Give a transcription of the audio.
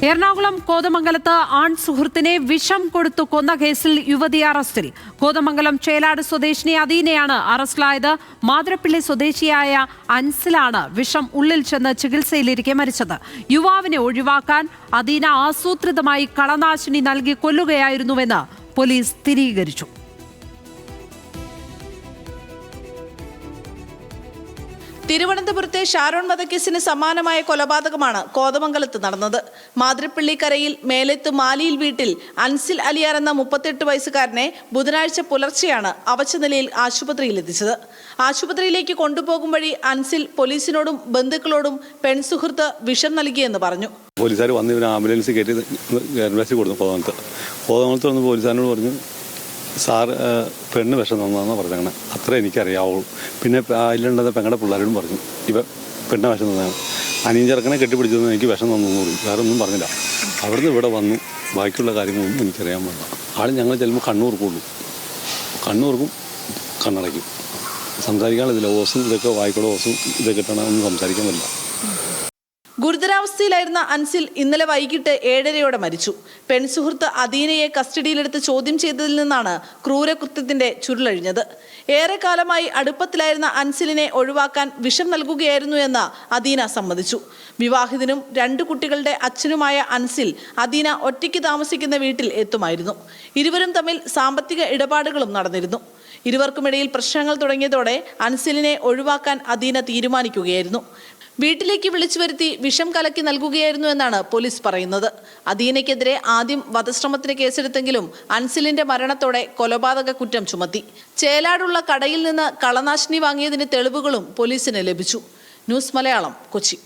എറണാകുളം കോതമംഗലത്ത് ആൺ സുഹൃത്തിനെ വിഷം കൊടുത്തു കൊന്ന കേസിൽ യുവതി അറസ്റ്റിൽ. കോതമംഗലം ചേലാട് സ്വദേശിനി അദീനയാണ് അറസ്റ്റിലായത്. മാതിരപ്പള്ളി സ്വദേശിയായ അൻസിലാണ് വിഷം ഉള്ളിൽ ചെന്ന് ചികിത്സയിലിരിക്കെ മരിച്ചത്. യുവാവിനെ ഒഴിവാക്കാൻ അദീന ആസൂത്രിതമായി കളനാശിനി നൽകി കൊല്ലുകയായിരുന്നുവെന്ന് പോലീസ് സ്ഥിരീകരിച്ചു. തിരുവനന്തപുരത്തെ ഷാരോൺ വധക്കേസിന് സമാനമായ കൊലപാതകമാണ് കോതമംഗലത്ത് നടന്നത്. മാതിരപ്പള്ളിക്കരയിൽ മേലെത്ത് മാലിയിൽ വീട്ടിൽ അൻസിൽ അലിയാർ എന്ന 38 വയസ്സുകാരനെ ബുധനാഴ്ച പുലർച്ചെയാണ് അവശ നിലയിൽ ആശുപത്രിയിൽ എത്തിച്ചത്. ആശുപത്രിയിലേക്ക് കൊണ്ടുപോകും വഴി അൻസിൽ പോലീസിനോടും ബന്ധുക്കളോടും പെൺസുഹൃത്ത് വിഷം നൽകിയെന്ന് പറഞ്ഞു. പോലീസുകാർ വന്ന് ഇവന് ആംബുലൻസ് കയറ്റി കൊടുത്തു. കോതമംഗലത്ത് വന്ന് പോലീസുകാരനോട് പറഞ്ഞു, സാർ പെണ്ണ് വിഷം തന്നതെന്നാണ് പറഞ്ഞങ്ങനെ. അത്രേ എനിക്കറിയാവുള്ളൂ. പിന്നെ അതിലുണ്ടത് പെങ്ങളുടെ പിള്ളേരോടും പറഞ്ഞു, ഇവ പെണ്ണ് വിഷം തന്നതാണ്. അനിയൻ ചെറുക്കനെ കെട്ടിപ്പിടിച്ചതെന്ന് എനിക്ക് വിഷം തന്നു പറഞ്ഞു. വേറെ ഒന്നും പറഞ്ഞില്ല. അവിടുന്ന് ഇവിടെ വന്നു. ബാക്കിയുള്ള കാര്യങ്ങളൊന്നും എനിക്കറിയാൻ പാടില്ല. ആളും ഞങ്ങൾ ചെല്ലുമ്പോൾ കണ്ണൂർക്കും കണ്ണടയ്ക്കും. സംസാരിക്കാനില്ല. ഓസും ഇതൊക്കെ വായിക്കോടെ ഓസും ഇതൊക്കെ ഇട്ടാണ് ഒന്നും സംസാരിക്കാൻ പറ്റില്ല. ഗുരുതരാവസ്ഥയിലായിരുന്ന അൻസിൽ ഇന്നലെ വൈകിട്ട് 7:30 മരിച്ചു. പെൺസുഹൃത്ത് അദീനയെ കസ്റ്റഡിയിലെടുത്ത് ചോദ്യം ചെയ്തതിൽ നിന്നാണ് ക്രൂരകൃത്യത്തിന്റെ ചുരുളഴിഞ്ഞത്. ഏറെക്കാലമായി അടുപ്പത്തിലായിരുന്ന അൻസിലിനെ ഒഴിവാക്കാൻ വിഷം നൽകുകയായിരുന്നു എന്ന് അദീന സമ്മതിച്ചു. വിവാഹിതനും 2 കുട്ടികളുടെ അച്ഛനുമായ അൻസിൽ അദീന ഒറ്റയ്ക്ക് താമസിക്കുന്ന വീട്ടിൽ എത്തുമായിരുന്നു. ഇരുവരും തമ്മിൽ സാമ്പത്തിക ഇടപാടുകളും നടന്നിരുന്നു. ഇരുവർക്കുമിടയിൽ പ്രശ്നങ്ങൾ തുടങ്ങിയതോടെ അൻസിലിനെ ഒഴിവാക്കാൻ അദീന തീരുമാനിക്കുകയായിരുന്നു. വീട്ടിലേക്ക് വിളിച്ചു വരുത്തി വിഷം കലക്കി നൽകുകയായിരുന്നു എന്നാണ് പോലീസ് പറയുന്നത്. അദീനയ്ക്കെതിരെ ആദ്യം വധശ്രമത്തിന് കേസെടുത്തെങ്കിലും അൻസിലിന്റെ മരണത്തോടെ കൊലപാതക കുറ്റം ചുമത്തി. ചേലാടുള്ള കടയിൽ നിന്ന് കളനാശിനി വാങ്ങിയതിന് തെളിവുകളും പോലീസിന് ലഭിച്ചു. ന്യൂസ് മലയാളം, കൊച്ചി.